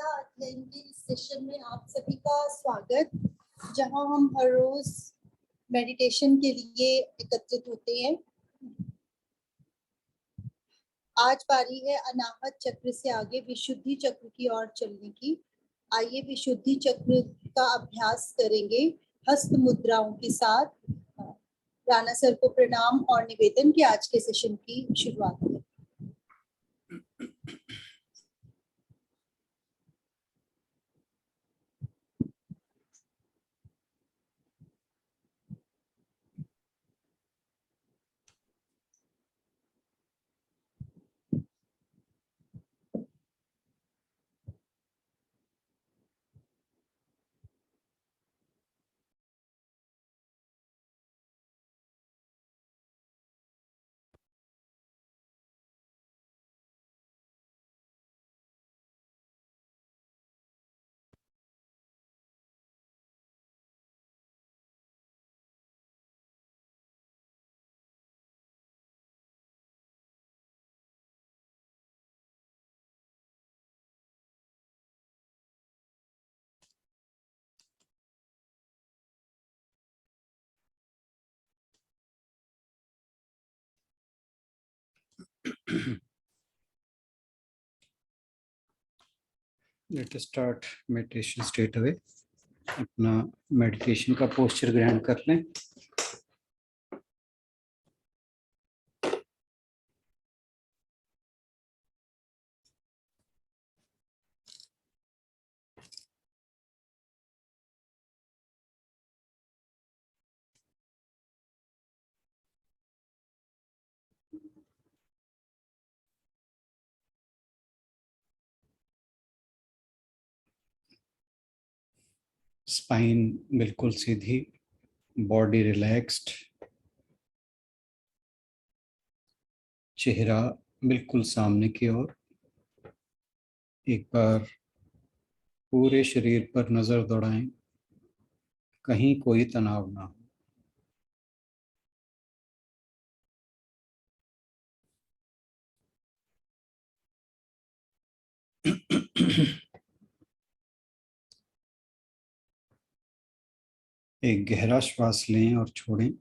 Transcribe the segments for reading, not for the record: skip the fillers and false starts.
गीता अध्ययन के इस सेशन में आप सभी का स्वागत, जहां हम हर रोज मेडिटेशन के लिए एकत्रित होते हैं। आज बारी है अनाहत चक्र से आगे विशुद्धि चक्र की ओर चलने की। आइए विशुद्धि चक्र का अभ्यास करेंगे हस्त मुद्राओं के साथ। राणा सर को प्रणाम और निवेदन कि आज के सेशन की शुरुआत करें। Let us start meditation straight away. अपना मेडिटेशन का पोस्चर ग्रहण कर लें। स्पाइन बिल्कुल सीधी, बॉडी रिलैक्स्ड, चेहरा बिल्कुल सामने की ओर। एक बार पूरे शरीर पर नजर दौड़ाएं, कहीं कोई तनाव ना हो। एक गहरा श्वास लें और छोड़ें।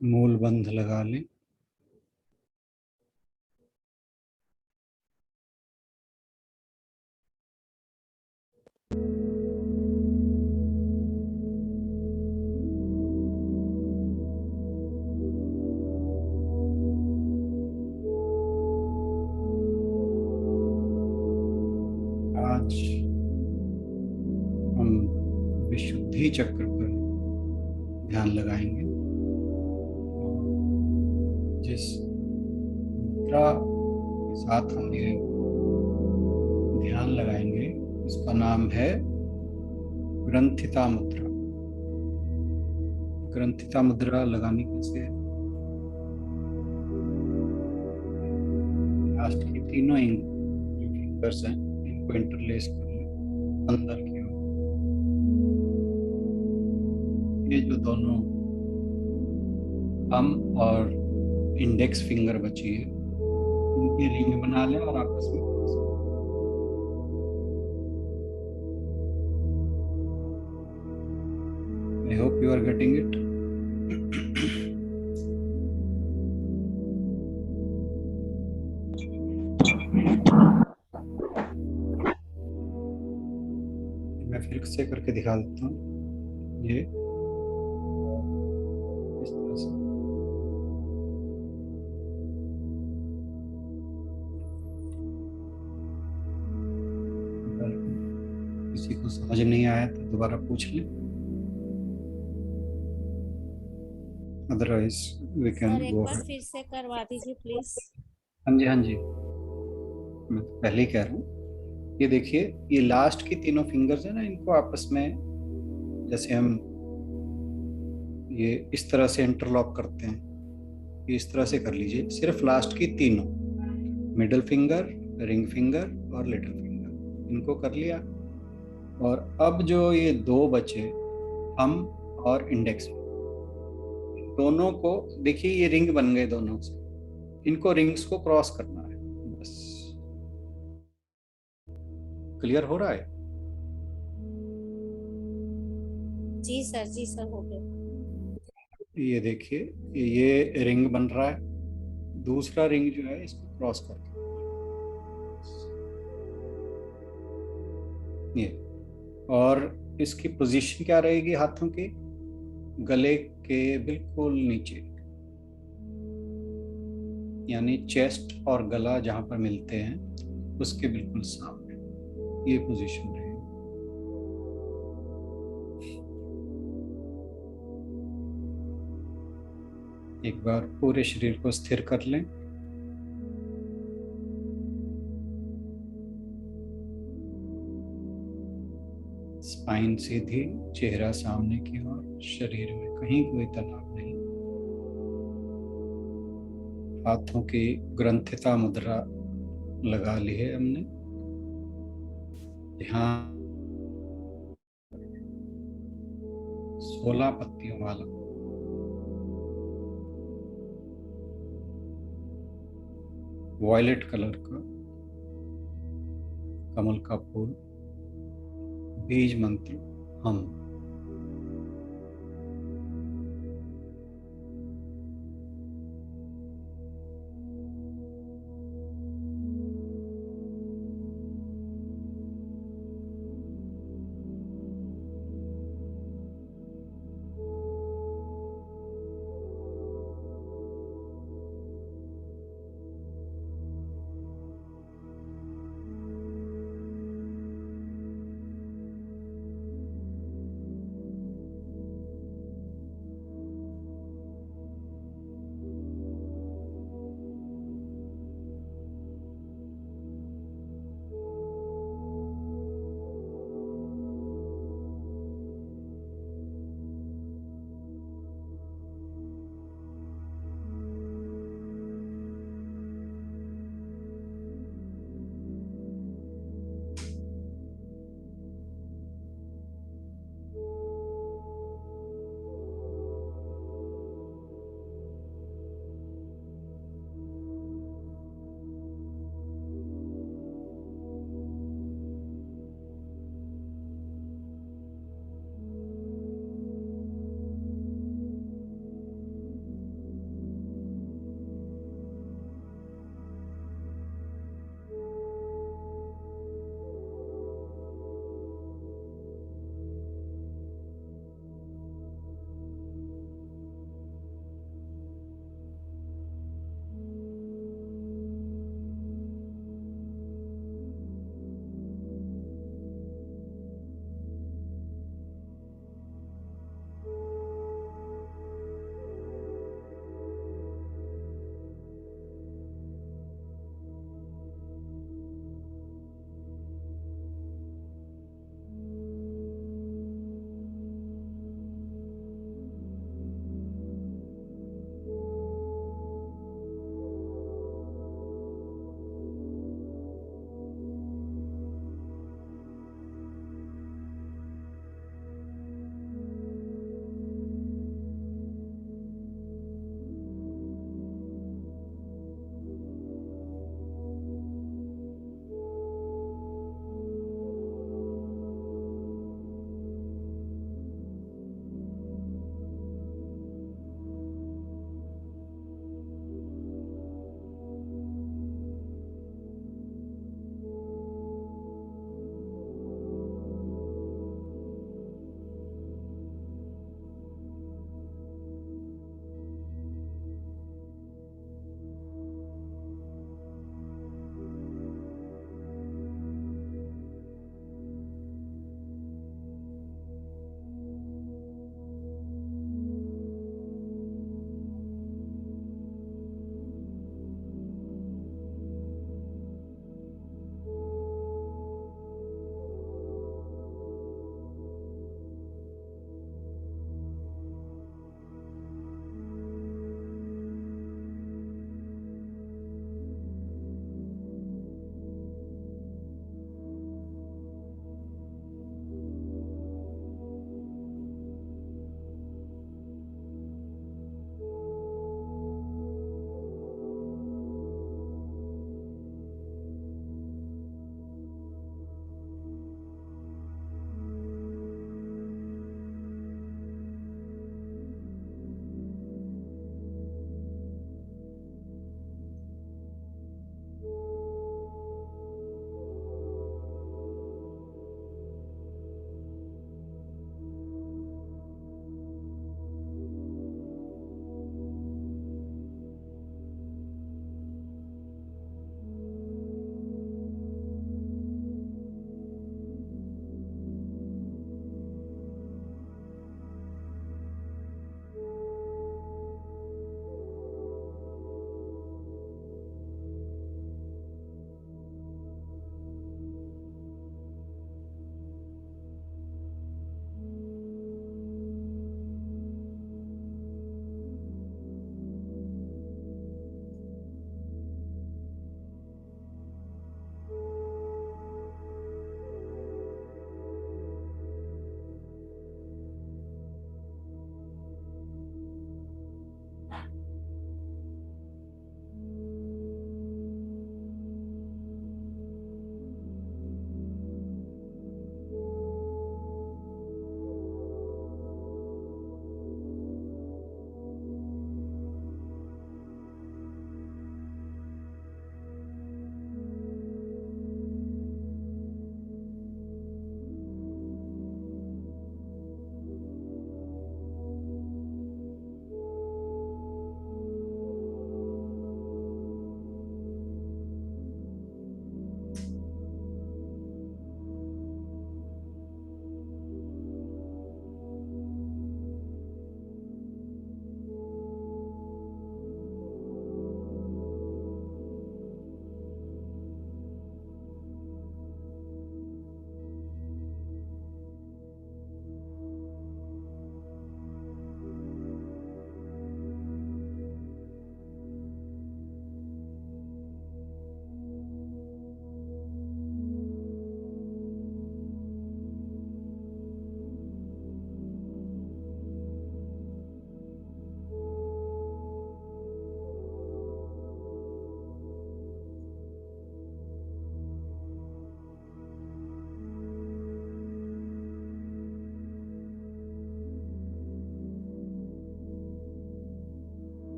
मूल बंध लगा लें। आज हम विशुद्धि चक्र पर ध्यान लगाएंगे। जिस मुद्रा के साथ हम ये ध्यान लगाएंगे उसका नाम है ग्रंथिता मुद्रा। ग्रंथिता मुद्रा लगानी कैसे है? लास्ट की तीनों फिंगर्स हैं, इनको इंटरलेस कर लें अंदर की ओर। ये जो दोनों थंब और इंडेक्स फिंगर बची है, इनकी रिंग बना लें और आपस में I hope you are getting it. मैं फिर से करके दिखा देता हूँ। ये इस तरह से अगर किसी को समझ नहीं आया तो दोबारा पूछ लें, अदरवाइज वी कैन सर, एक गो। बार फिर से करवा दीजिए प्लीज। हाँ जी, मैं तो पहले ही कह रहा हूँ। ये देखिए, ये लास्ट की तीनों फिंगर्स है ना, इनको आपस में जैसे हम ये इस तरह से इंटरलॉक करते हैं, ये इस तरह से कर लीजिए। सिर्फ लास्ट की तीनों, मिडिल फिंगर, रिंग फिंगर और लिटिल फिंगर, इनको कर लिया। और अब जो ये दो बचे, थंब और इंडेक्स, दोनों को देखिए, ये रिंग बन गए दोनों से। इनको रिंग्स को क्रॉस करना है बस। क्लियर हो रहा है? जी सर हो गया। ये देखिए, ये रिंग बन रहा है, दूसरा रिंग जो है इसको क्रॉस कर दो। ये, और इसकी पोजीशन क्या रहेगी हाथों की? गले के बिल्कुल नीचे, यानी चेस्ट और गला जहां पर मिलते हैं उसके बिल्कुल सामने ये पोजीशन रहेगी। एक बार पूरे शरीर को स्थिर कर लें। स्पाइन सीधी, चेहरा सामने की ओर, शरीर में कहीं कोई तनाव नहीं। हाथों की ग्रंथिता मुद्रा लगा ली है हमने। ध्यान 16 पत्तियों वाला वॉयलेट कलर का कमल का फूल, बीज मंत्र हम।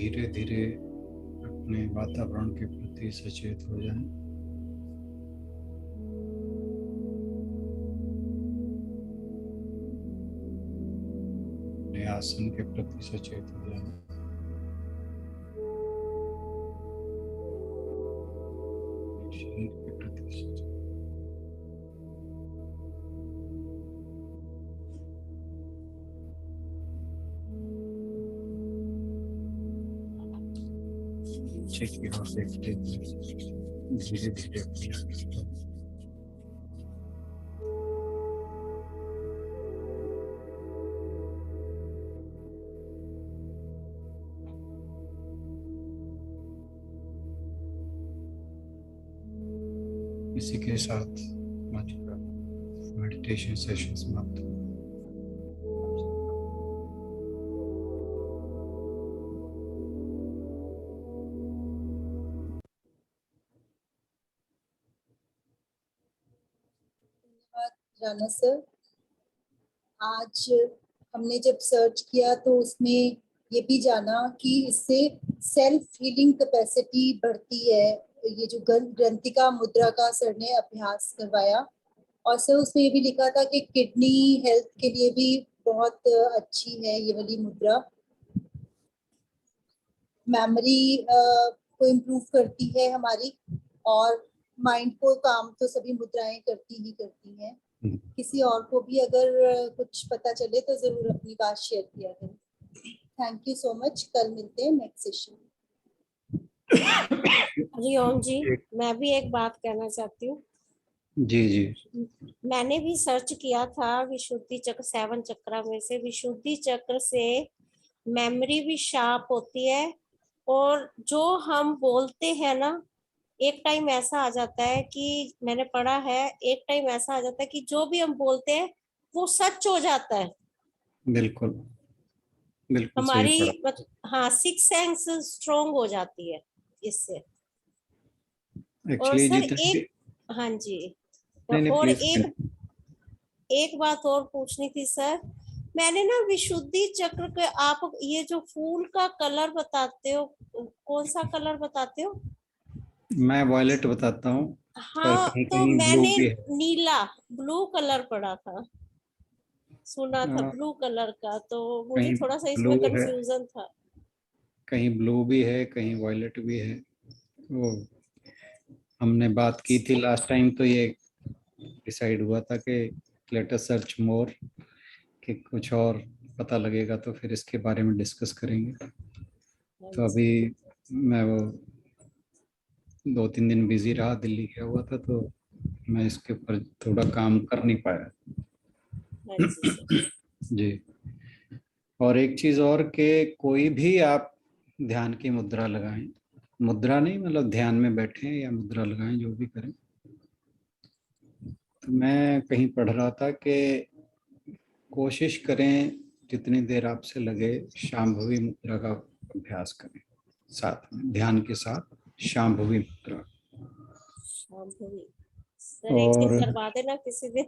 धीरे धीरे अपने वातावरण के प्रति सचेत हो जाएं। अपने आसन के प्रति सचेत हो जाएं। शरीर के प्रति सचेत। नीचे की ओर देखते हुए धीरे धीरे अपनी आंखें खोलें। इसी के साथ आज का मेडिटेशन सेशन समाप्त हुआ। राणा सर, आज हमने जब सर्च किया तो उसमें ये भी जाना कि इससे सेल्फ हीलिंग कैपेसिटी बढ़ती है। ये जो ग्रंथिका मुद्रा का सर ने अभ्यास करवाया, और सर उसमें ये भी लिखा था कि किडनी हेल्थ के लिए भी बहुत अच्छी है ये वाली मुद्रा। मेमोरी को इम्प्रूव करती है हमारी, और माइंड को काम तो सभी मुद्राएं करती ही करती हैं। किसी और को भी अगर कुछ पता चले तो जरूर अपनी बात शेयर किया करें। Thank you so much. कल मिलते हैं नेक्स्ट सेशन। हरिओम जी, मैं भी एक बात कहना चाहती हूँ। जी जी, मैंने भी सर्च किया था विशुद्धि चक्र, 7 चक्र में से विशुद्धि चक्र से मेमोरी भी शार्प होती है, और जो हम बोलते हैं ना, एक टाइम ऐसा आ जाता है कि मैंने पढ़ा है, एक टाइम ऐसा आ जाता है कि जो भी हम बोलते हैं वो सच हो जाता है। बिल्कुल बिल्कुल सही हमारी पढ़ा। हाँ, 6 सेंस स्ट्रोंग हो जाती है इससे। और एक्चुअली सर जितने एक, हाँ जी, नहीं नहीं और प्लीज। एक बात और पूछनी थी सर। मैंने ना विशुद्धि चक्र के, आप ये जो फूल का कलर बताते हो, कौन सा कलर बताते हो? मैं वॉयलेट बताता हूँ, पर हाँ, कहीं तो कहीं ब्लू मैंने भी है। नीला, ब्लू कलर पढ़ा था, सुना था आ, ब्लू कलर का, तो मुझे कहीं थोड़ा सा ब्लू इसमें है, कंफ्यूजन था। कहीं ब्लू भी है, कहीं वॉयलेट भी है। वो हमने बात की थी लास्ट टाइम, तो ये डिसाइड हुआ था कि लेट अस सर्च मोर, कि कुछ और पता लगेगा तो फिर इसके बारे में डिस्कस करेंगे। हाँ तो जी, अभी मैं वो 2-3 दिन बिजी रहा, दिल्ली गया हुआ था, तो मैं इसके ऊपर थोड़ा काम कर नहीं पाया। हाँ जी सर। जी। और एक चीज और, कि कोई भी आप ध्यान की मुद्रा लगाएं, मुद्रा नहीं मतलब ध्यान में बैठें या मुद्रा लगाएं, जो भी करें। तो मैं कहीं पढ़ रहा था कि कोशिश करें जितनी देर आपसे लगे शांभवी मुद्रा का अभ्यास करें, साथ में ध्यान के साथ शांभवी मुद्रा। शांभवी सर, एक दिन और करवा देना किसी दिन।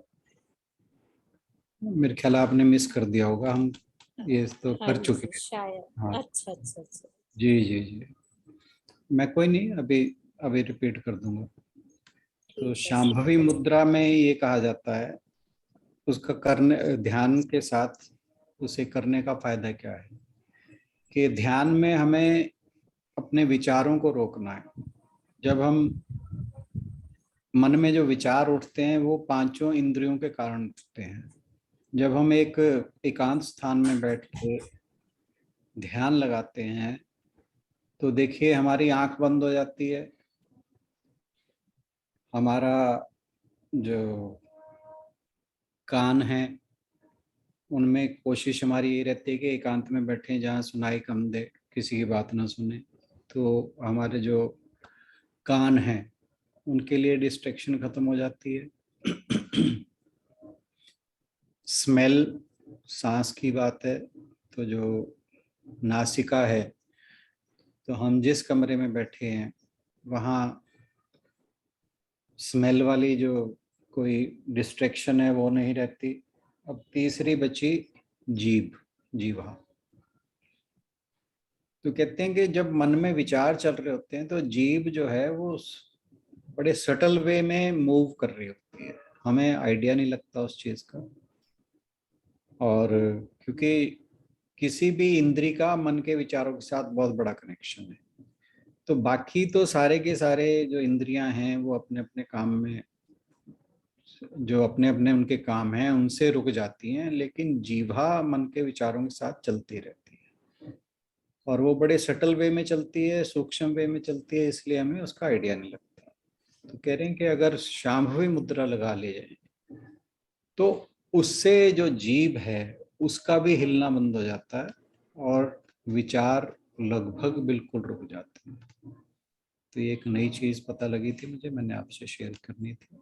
मेरे ख्याल आपने मिस कर दिया होगा, हम ये तो हाँ कर चुके जी हैं। शायद। हाँ अच्छा अच्छा अच्छा। जी जी जी, मैं कोई नहीं, अभी अभी रिपीट कर दूंगा। तो ठीक है सर। शांभवी मुद्रा में ये कहा जाता है, उसका करने, ध्यान के साथ उसे करने का फायदा क्या है, कि ध्यान में हमें अपने विचारों को रोकना है। जब हम मन में जो विचार उठते हैं वो पांचों इंद्रियों के कारण उठते हैं। जब हम एक एकांत स्थान में बैठ के ध्यान लगाते हैं तो देखिए हमारी आंख बंद हो जाती है, हमारा जो कान है उनमें कोशिश हमारी ये रहती है कि एकांत में बैठे जहाँ सुनाई कम दे, किसी की बात ना सुने। तो हमारे जो कान हैं उनके लिए डिस्ट्रैक्शन खत्म हो जाती है। स्मेल, सांस की बात है, तो जो नासिका है, तो हम जिस कमरे में बैठे हैं वहाँ स्मेल वाली जो कोई डिस्ट्रैक्शन है वो नहीं रहती। अब तीसरी बची जीभ, जीवा। तो कहते हैं कि जब मन में विचार चल रहे होते हैं तो जीभ जो है वो बड़े सटल वे में मूव कर रही होती है, हमें आइडिया नहीं लगता उस चीज का। और क्योंकि किसी भी इंद्री का मन के विचारों के साथ बहुत बड़ा कनेक्शन है, तो बाकी तो सारे के सारे जो इंद्रियां हैं वो अपने अपने काम में, जो अपने अपने उनके काम हैं उनसे रुक जाती हैं, लेकिन जीभा मन के विचारों के साथ चलती रहती है, और वो बड़े सटल वे में चलती है, सूक्ष्म वे में चलती है, इसलिए हमें उसका आइडिया नहीं लगता। तो कह रहे हैं कि अगर शांभवी मुद्रा लगा ली जाए तो उससे जो जीभ है उसका भी हिलना बंद हो जाता है और विचार लगभग बिल्कुल रुक जाते हैं। तो ये एक नई चीज पता लगी थी मुझे, मैंने आपसे शेयर करनी थी।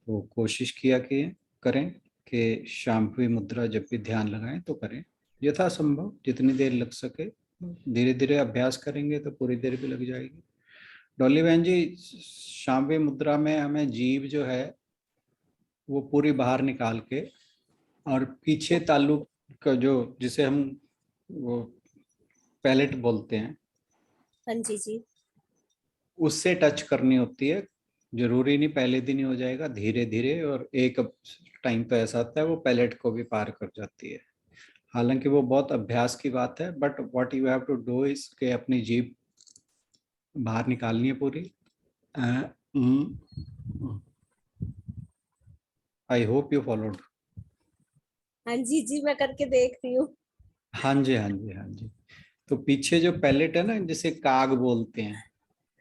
तो कोशिश किया कि करें कि शांभवी मुद्रा जब भी ध्यान लगाएं तो करें, यथासंभव जितनी देर लग सके। धीरे धीरे अभ्यास करेंगे तो पूरी देर भी लग जाएगी। डॉली बहन जी, शांभवी मुद्रा में हमें जीभ जो है वो पूरी बाहर निकाल के, और पीछे तालु का जो, जिसे हम वो पैलेट बोलते हैं, हाँ जी जी। उससे टच करनी होती है। जरूरी नहीं पहले दिन ही हो जाएगा, धीरे धीरे, और एक टाइम तो ऐसा आता है वो पैलेट को भी पार कर जाती है। हालांकि वो बहुत अभ्यास की बात है, but what you have to do is के अपनी जीभ बाहर निकालनी है पूरी। I hope you followed. हाँ जी जी, मैं करके देख रही हूँ। हाँ जी, हाँ जी, हाँ जी। तो पीछे जो पैलेट है ना, जिसे काग बोलते हैं,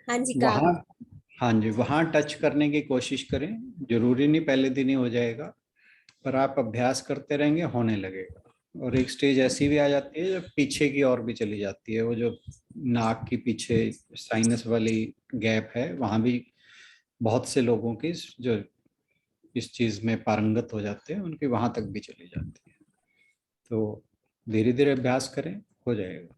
हाँ जी, वहाँ, काग। हाँ जी, वहाँ टच करने की कोशिश करें। जरूरी नहीं पहले दिन ही हो जाएगा, पर आप अभ्यास करते रहेंगे, होने लगेगा। और एक स्टेज ऐसी भी आ जाती है जब पीछे की ओर भी चली जाती है, वो जो नाक की पीछे साइनस वाली गैप है, वहाँ भी बहुत से लोगों की जो इस चीज में पारंगत हो जाते हैं उनकी वहां तक भी चली जाती है। तो धीरे धीरे अभ्यास करें, हो जाएगा।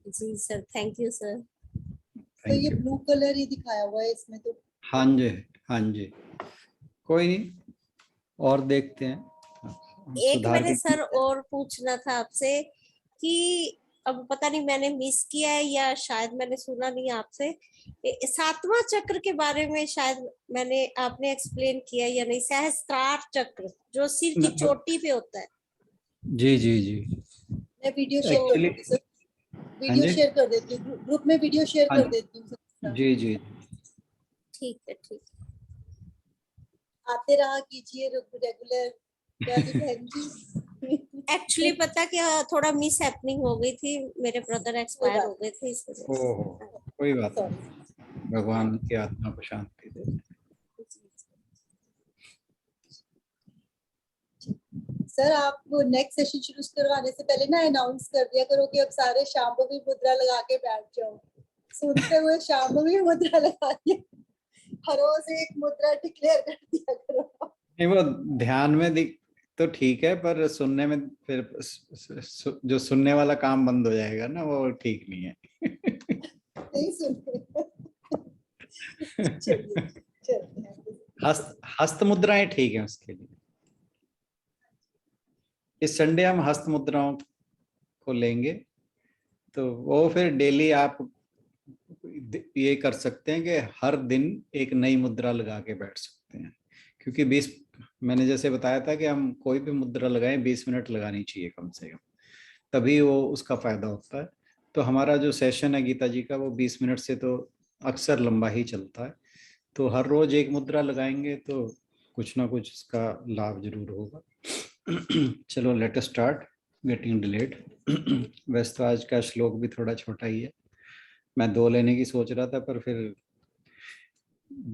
जी सर, थैंक यू सर। तो ये थैंक यू। ब्लू कलर ही दिखाया हुआ है इसमें तो। हाँ जी, हाँ जी, कोई नहीं, और देखते हैं एक सुधार मैंने की। सर और पूछना था आपसे कि अब पता नहीं मैंने मिस किया है या शायद मैंने सुना नहीं आपसे, 7वां चक्र के बारे में शायद मैंने, आपने एक्सप्लेन किया या नहीं, सहस्त्रार चक्र जो सिर की चोटी पे होता है। जी जी जी। मैं वीडियो शेयर कर एक्चुअली, दूंगी सर, हाँ वीडियो जी, शेयर कर देती हूँ, ग्रुप में वीडियो शेयर हाँ कर देती हूँ सर। जी जी। ठीक है, ठीक है। आते रहा कीजिए रेगुलर डॉली बहन जी। एक्चुअली पता क्या, थोड़ा मिस हैपनिंग हो गई थी, मेरे ब्रदर कोई एक्सपायर हो बात गए थे इस वजह ओहो, से। कोई बात सॉरी। नहीं, भगवान की आत्मा को शांति दे। सर आप नेक्स्ट सेशन शुरू करवाने से पहले ना अनाउंस कर दिया करो कि अब सारे शांभवी मुद्रा लगा के बैठ जाओ। सुनते हुए शांभवी मुद्रा लगा के हर रोज एक मुद्रा डिक्लेयर कर दिया करो। नहीं, वो ध्यान में दिख तो ठीक है, पर सुनने में फिर जो सुनने वाला काम बंद हो जाएगा ना, वो ठीक नहीं है। नहीं सुनते। चलिए चलते हैं। हस्त मुद्राएं ठीक है उसके लिए। इस संडे हम हस्त मुद्राओं को लेंगे, तो वो फिर डेली आप ये कर सकते हैं कि हर दिन एक नई मुद्रा लगा के बैठ सकते हैं। क्योंकि 20, मैंने जैसे बताया था कि हम कोई भी मुद्रा लगाएं 20 मिनट लगानी चाहिए कम से कम, तभी वो उसका फायदा होता है। तो हमारा जो सेशन है गीता जी का, वो 20 मिनट से तो अक्सर लंबा ही चलता है। तो हर रोज एक मुद्रा लगाएंगे तो कुछ ना कुछ इसका लाभ जरूर होगा। चलो, let us start, getting delayed. वैसे तो आज का श्लोक भी थोड़ा छोटा ही है, मैं 2 लेने की सोच रहा था, पर फिर